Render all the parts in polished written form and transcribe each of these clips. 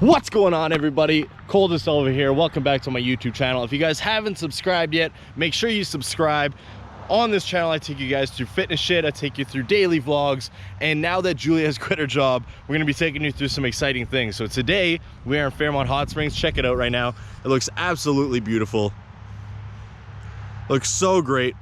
What's going on, everybody? Coldest over here. Welcome back to my YouTube channel. If you guys haven't subscribed yet, make sure you subscribe. On this channel, I take you guys through fitness shit, I take you through daily vlogs, and now that Julia has quit her job, we're gonna be taking you through some exciting things. So today, we are in Fairmount Hotsprings. Check it out right now. It looks absolutely beautiful. Looks so great.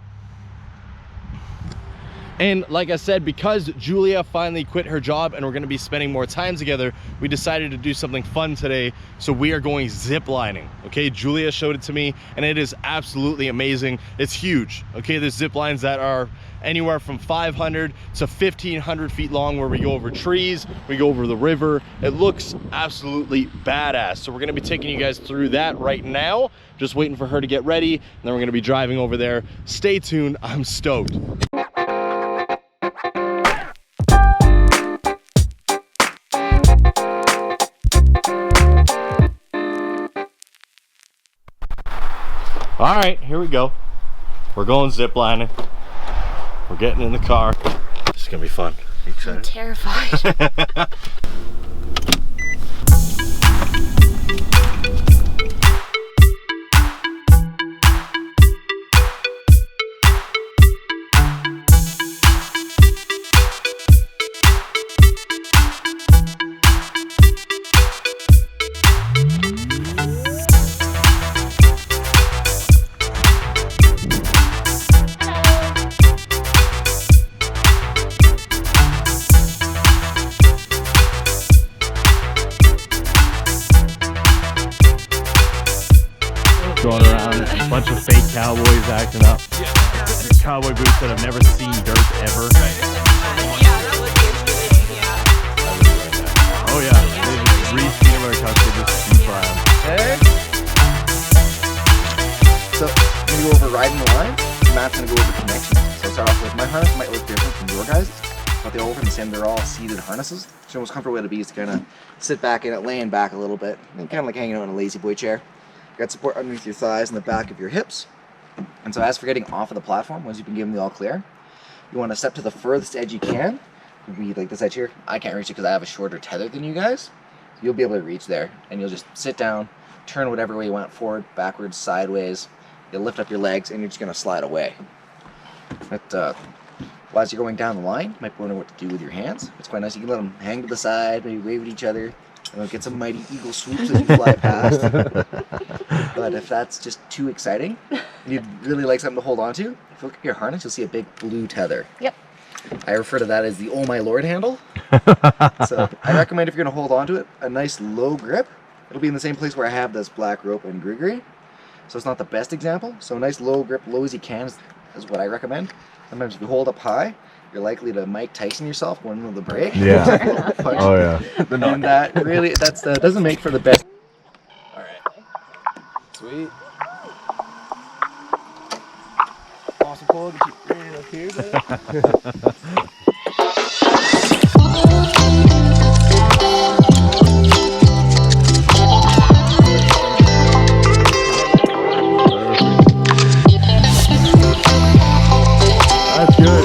And like I said, because Julia finally quit her job and we're gonna be spending more time together, we decided to do something fun today. So we are going ziplining, okay? Julia showed it to me and it is absolutely amazing. It's huge, okay? There's zip lines that are anywhere from 500 to 1,500 feet long where we go over trees, we go over the river. It looks absolutely badass. So we're gonna be taking you guys through that right now. Just waiting for her to get ready and then we're gonna be driving over there. Stay tuned, I'm stoked. All right, here we go. We're going ziplining. We're getting in the car. This is gonna be fun. Are you excited? I'm terrified. Going around, a bunch of fake cowboys acting up. Cowboy boots that have never seen dirt ever. Oh yeah, they just reach peanut butter cups, they just deep fry them. Hey. So I'm gonna go over riding the line. Matt's gonna go over connections. So I'll start off with my harness. Might look different from your guys, but they all work the same. They're all seated harnesses. So the most comfortable way to be is to kind of sit back in it, laying back a little bit, and kind of like hanging out in a lazy boy chair. You got support underneath your thighs and the back of your hips. And so as for getting off of the platform, once you've been given the all clear, you want to step to the furthest edge you can. It would be like this edge here. I can't reach it because I have a shorter tether than you guys. So you'll be able to reach there, and you'll just sit down, turn whatever way you want, forward, backwards, sideways. You'll lift up your legs, and you're just going to slide away. But as you're going down the line, you might wonder what to do with your hands. It's quite nice. You can let them hang to the side, maybe wave at each other. And get some mighty eagle swoops as you fly past. But if that's just too exciting, you'd really like something to hold on to, if you look at your harness, you'll see a big blue tether. Yep. I refer to that as the oh my lord handle. So I recommend, if you're going to hold on to it, a nice low grip. It'll be in the same place where I have this black rope and grigri. So it's not the best example. So a nice low grip, low as you can, is what I recommend. Sometimes if you hold up high, you're likely to Mike Tyson yourself going into the break. Yeah. Oh yeah. And that really, doesn't make for the best. All right. Sweet. Awesome, Cole. Keep bringing it up here, buddy. That's good.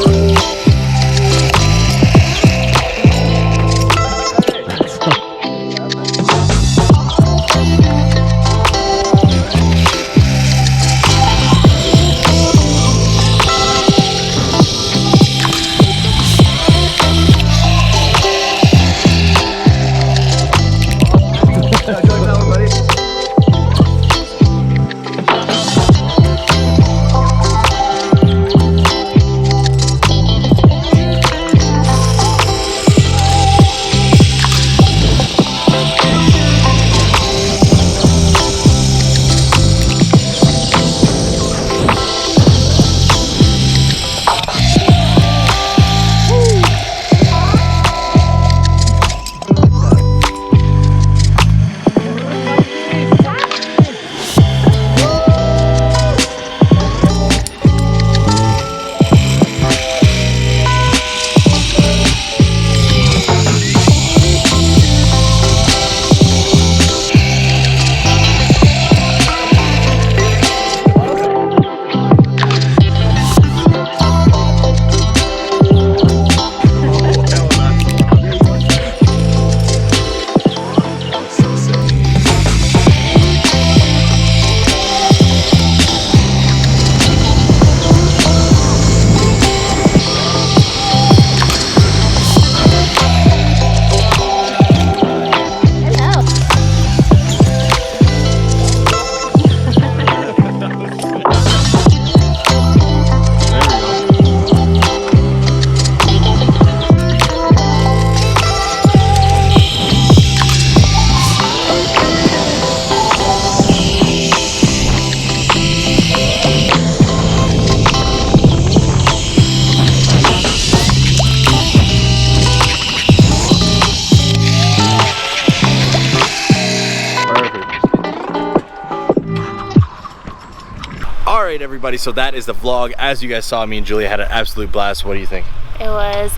right, everybody, so that is the vlog. As you guys saw, me and Julia had an absolute blast. What do you think? It was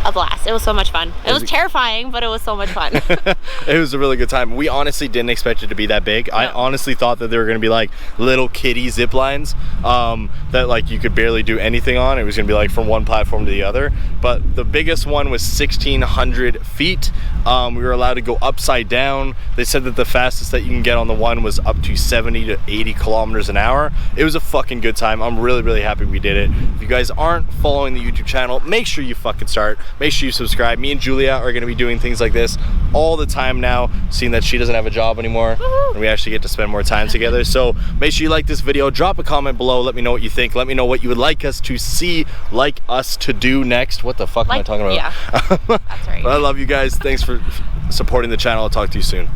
a blast. It was so much fun. It was terrifying, but it was so much fun. It was a really good time. We honestly didn't expect it to be that big. No. I honestly thought that they were gonna be like little kiddie zip lines that like you could barely do anything on. It was gonna be like from one platform to the other. But the biggest one was 1,600 feet. We were allowed to go upside down. They said that the fastest that you can get on the one was up to 70 to 80 kilometers an hour. It was a fucking good time. I'm really, really happy we did it. If you guys aren't following the YouTube channel, make sure you fucking start. Make sure you subscribe. Me and Julia are gonna be doing things like this all the time now, seeing that she doesn't have a job anymore. And we actually get to spend more time together. So make sure you like this video, drop a comment below, let me know what you think, let me know what you would like us to see, like us to do next. What the fuck am I talking about? Yeah, that's right. I love you guys. Thanks for supporting the channel. I'll talk to you soon.